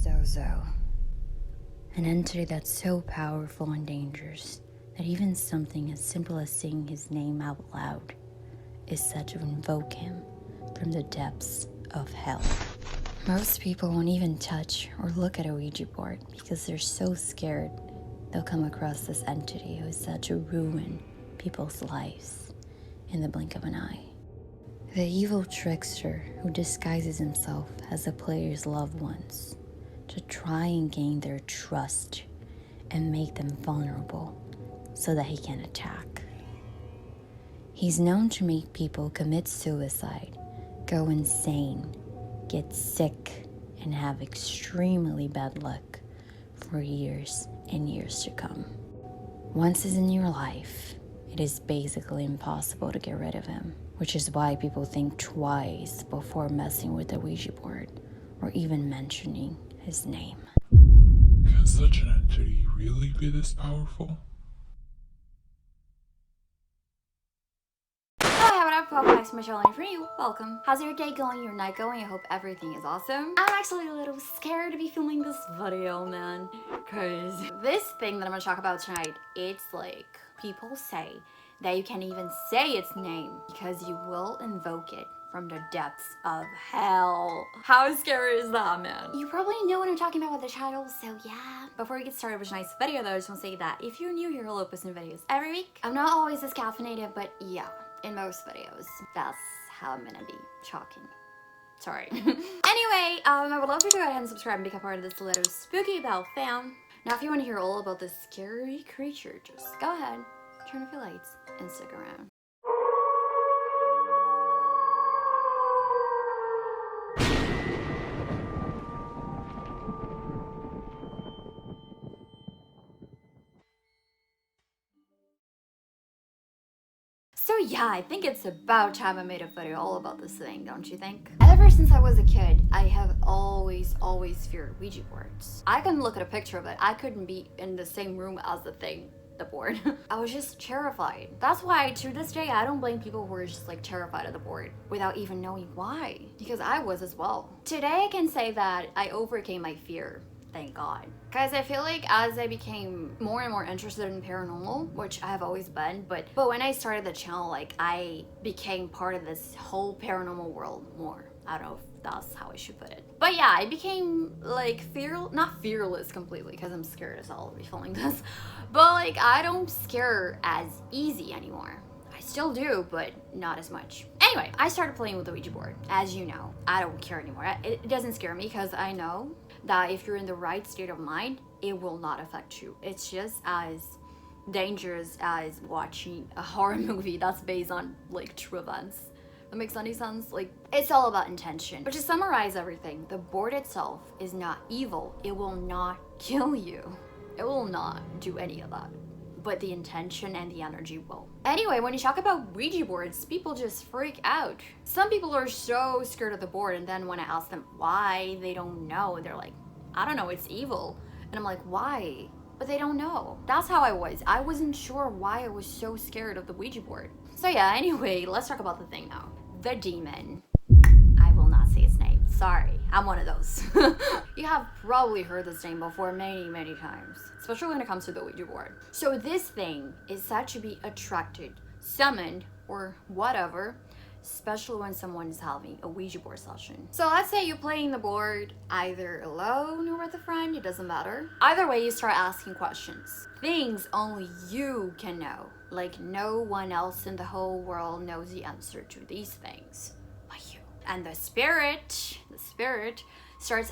Zozo. An entity that's so powerful and dangerous that even something as simple as saying his name out loud is said to invoke him from the depths of hell. Most people won't even touch or look at a Ouija board because they're so scared they'll come across this entity who is said to ruin people's lives in the blink of an eye. The evil trickster who disguises himself as the player's loved ones to try and gain their trust and make them vulnerable so that he can attack. He's known to make people commit suicide, go insane, get sick, and have extremely bad luck for years and years to come. Once he's in your life, it is basically impossible to get rid of him, which is why people think twice before messing with the Ouija board or even mentioning his name. Can such an entity really be this powerful? Hi, what up? Welcome back to my channel, and for you, welcome. How's your day going, your night going? I hope everything is awesome. I'm actually a little scared to be filming this video, man, cause this thing that I'm gonna talk about tonight, it's like, people say that you can't even say its name because you will invoke it from the depths of hell. How scary is that, man? You probably know what I'm talking about with the title, so yeah. Before we get started with tonight's video though, I just want to say that if you're new here, I'll posting videos every week. I'm not always this caffeinated, but yeah, in most videos, that's how I'm gonna be talking. Sorry. Anyway, I would love for you to go ahead and subscribe and become part of this little spooky bell fam. Now, if you want to hear all about this scary creature, just go ahead, turn off your lights, and stick around. So yeah, I think it's about time I made a video all about this thing, don't you think? Ever since I was a kid, I have always feared Ouija boards. I couldn't look at a picture of it. I couldn't be in the same room as the thing, the board. I was just terrified. That's why to this day, I don't blame people who are just like terrified of the board without even knowing why, because I was as well. Today, I can say that I overcame my fear. Thank God. Guys, I feel like as I became more and more interested in paranormal, which I have always been, but when I started the channel, like I became part of this whole paranormal world more. I don't know if that's how I should put it. But yeah, I became like not fearless completely because I'm scared as hell to be filming this, but like I don't scare as easy anymore. I still do, but not as much. Anyway, I started playing with the Ouija board. As you know, I don't care anymore. It doesn't scare me because I know that if you're in the right state of mind, it will not affect you. It's just as dangerous as watching a horror movie that's based on like true events. That makes any sense? Like, it's all about intention. But to summarize everything, the board itself is not evil. It will not kill you. It will not do any of that. But the intention and the energy will. Anyway, when you talk about Ouija boards, people just freak out. Some people are so scared of the board, and then when I ask them why, they don't know. They're like, I don't know, it's evil. And I'm like, why? But they don't know. That's how I was. I wasn't sure why I was so scared of the Ouija board. So yeah, anyway, let's talk about the thing now. The demon. I will not say its name. Sorry, I'm one of those. You have probably heard this name before many times, especially when it comes to the Ouija board. So this thing is said to be attracted, summoned, or whatever, especially when someone is having a Ouija board session. So let's say you're playing the board either alone or with a friend, it doesn't matter. Either way, you start asking questions. Things only you can know. Like no one else in the whole world knows the answer to these things but you. And the spirit starts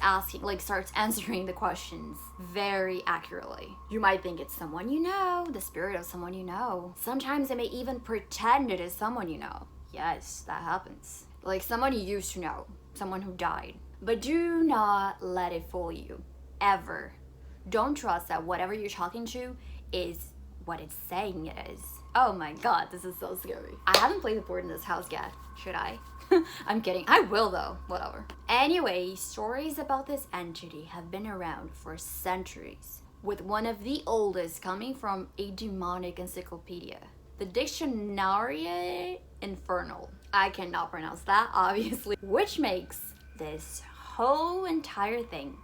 answering the questions very accurately. You might think it's someone you know, the spirit of someone you know. Sometimes it may even pretend it is someone you know. Yes, that happens. Like someone you used to know, someone who died. But do not let it fool you, ever. Don't trust that whatever you're talking to is what it's saying it is. Oh my god, this is so scary. I haven't played the board in this house yet. Should I? I'm kidding. I will though. Whatever. Anyway, stories about this entity have been around for centuries, with one of the oldest coming from a demonic encyclopedia, the Dictionario Infernal. I cannot pronounce that, obviously, which makes this whole entire thing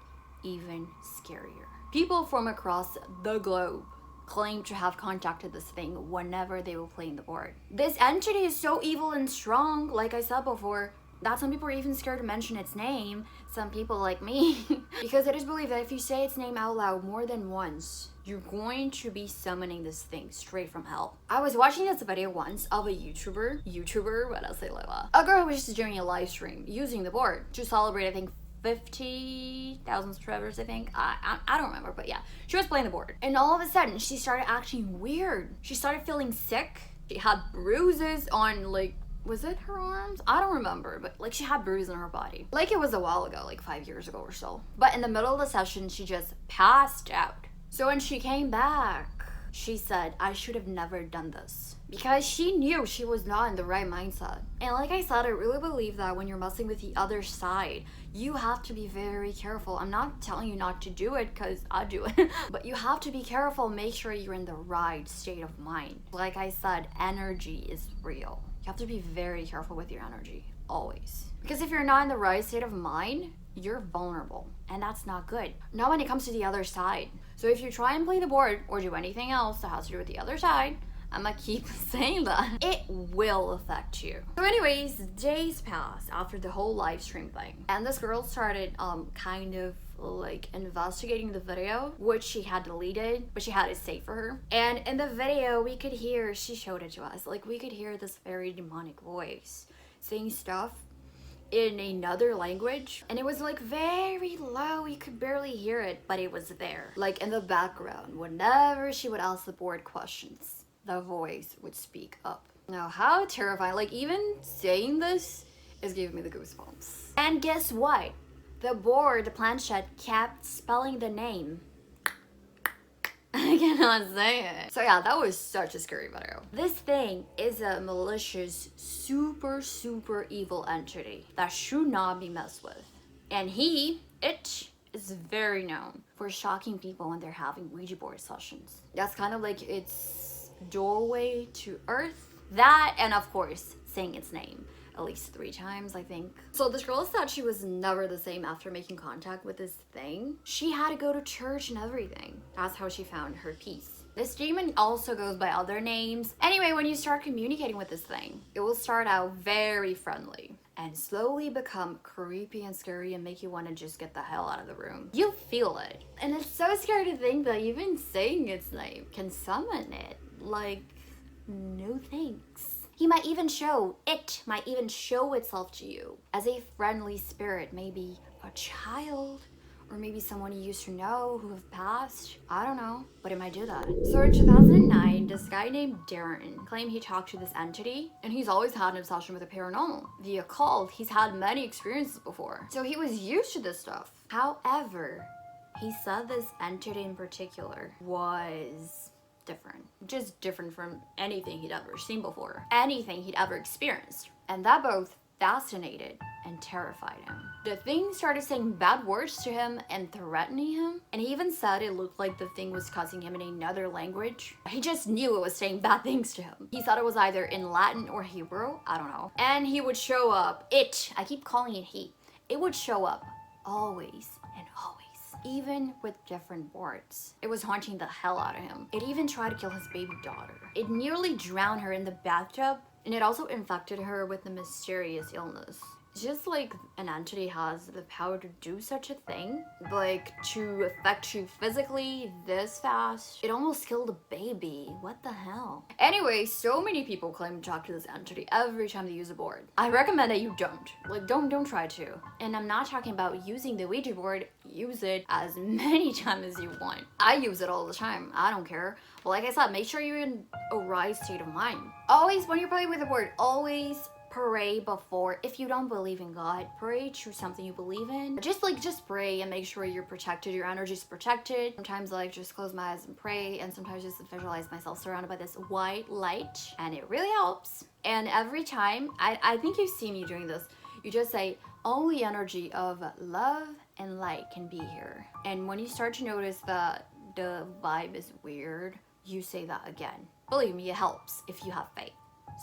even scarier. People from across the globe claim to have contacted this thing whenever they were playing the board. This entity is so evil and strong, like I said before, that some people are even scared to mention its name, some people like me, because it is believed that if you say its name out loud more than once, you're going to be summoning this thing straight from hell. I was watching this video once of a YouTuber, what else I love? A girl was just doing a live stream using the board to celebrate, I think, 50,000 subscribers, I think. I don't remember, but yeah. She was playing the board. And all of a sudden, she started acting weird. She started feeling sick. She had bruises on, like, was it her arms? I don't remember, but like she had bruises on her body. Like it was a while ago, like 5 years ago or so. But in the middle of the session, she just passed out. So when she came back, she said, I should have never done this. Because she knew she was not in the right mindset. And like I said, I really believe that when you're messing with the other side, you have to be very careful. I'm not telling you not to do it because I do it. But you have to be careful, make sure you're in the right state of mind. Like I said, energy is real. You have to be very careful with your energy, always. Because if you're not in the right state of mind, you're vulnerable. And that's not good. Not when it comes to the other side. So if you try and play the board or do anything else that has to do with the other side, I'm gonna keep saying that, it will affect you. So anyways, days passed after the whole live stream thing. And this girl started kind of like investigating the video, which she had deleted, but she had it saved for her. And in the video, we could hear, she showed it to us, like we could hear this very demonic voice saying stuff in another language, and it was like very low, you could barely hear it, but it was there, like in the background. Whenever she would ask the board questions, the voice would speak up. Now, how terrifying. Like, even saying this is giving me the goosebumps. And guess what? The board, the planchette, kept spelling the name. I cannot say it. So yeah, that was such a scary video. This thing is a malicious, super evil entity that should not be messed with. And it is very known for shocking people when they're having Ouija board sessions. That's kind of like its doorway to Earth. That, and of course, saying its name at least 3 times, I think. So this girl said she was never the same after making contact with this thing. She had to go to church and everything. That's how she found her peace. This demon also goes by other names. Anyway, when you start communicating with this thing, it will start out very friendly and slowly become creepy and scary and make you want to just get the hell out of the room. You feel it. And it's so scary to think that even saying its name can summon it. Like, no thanks. It might even show itself to you as a friendly spirit, maybe a child, or maybe someone you used to know who have passed. I don't know, but it might do that. So in 2009, this guy named Darren claimed he talked to this entity, and he's always had an obsession with the paranormal, the occult. He's had many experiences before, so he was used to this stuff. However, he said this entity in particular was different. Just different from anything he'd ever seen before, anything he'd ever experienced. And that both fascinated and terrified him. The thing started saying bad words to him and threatening him, and he even said it looked like the thing was cussing him in another language. He just knew it was saying bad things to him. He thought it was either in Latin or Hebrew, I don't know. And he would show up, I keep calling it he. It would show up always and always, even with different boards. It was haunting the hell out of him. It even tried to kill his baby daughter. It nearly drowned her in the bathtub, and it also infected her with a mysterious illness. Just like an entity has the power to do such a thing, like to affect you physically this fast, it almost killed a baby. What the hell? Anyway, so many people claim to talk to this entity every time they use a board. I recommend that you don't. Like, don't try to. And I'm not talking about using the Ouija board. Use it as many times as you want. I use it all the time. I don't care. But like I said, make sure you're in a right state of mind. Always, when you're playing with a board, always pray before. If you don't believe in God, pray to something you believe in. Just pray and make sure you're protected, your energy's protected. Sometimes I just close my eyes and pray, and sometimes just visualize myself surrounded by this white light, and it really helps. And every time, I think you've seen me doing this, you just say, only energy of love and light can be here. And when you start to notice that the vibe is weird, you say that again. Believe me, it helps if you have faith.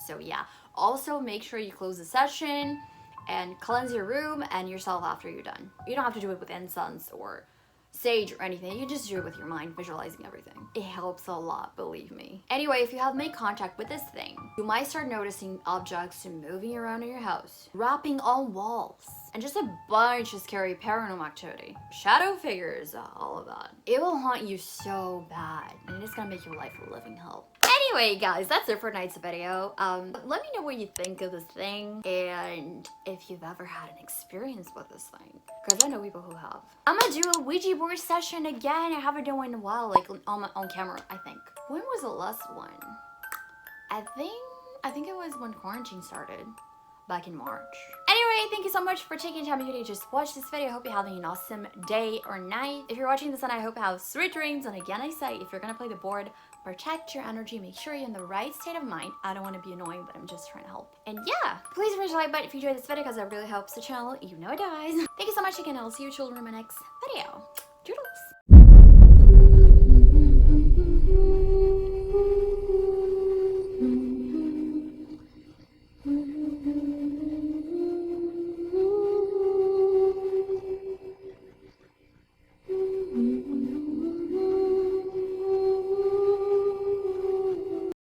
So yeah, also make sure you close the session and cleanse your room and yourself after you're done. You don't have to do it with incense or sage or anything. You just do it with your mind, visualizing everything. It helps a lot, believe me. Anyway, if you have made contact with this thing, you might start noticing objects moving around in your house, rapping on walls, and just a bunch of scary paranormal activity. Shadow figures, all of that. It will haunt you so bad, and it's gonna make your life a living hell. Anyway, guys, that's it for tonight's video. Let me know what you think of this thing, and if you've ever had an experience with this thing, because I know people who have. I'm gonna do a Ouija board session again. I haven't done one in a while, like on camera, I think. When was the last one? I think it was when quarantine started, back in March. Anyway, thank you so much for taking time to just watch this video. I hope you're having an awesome day or night. If you're watching this, and I hope you have sweet dreams. And again, I say, if you're gonna play the board, protect your energy, make sure you're in the right state of mind. I don't want to be annoying, but I'm just trying to help. And yeah, please press the like button if you enjoyed this video, because it really helps the channel, even though it does. Thank you so much again, and I'll see you children in my next video. Doodles!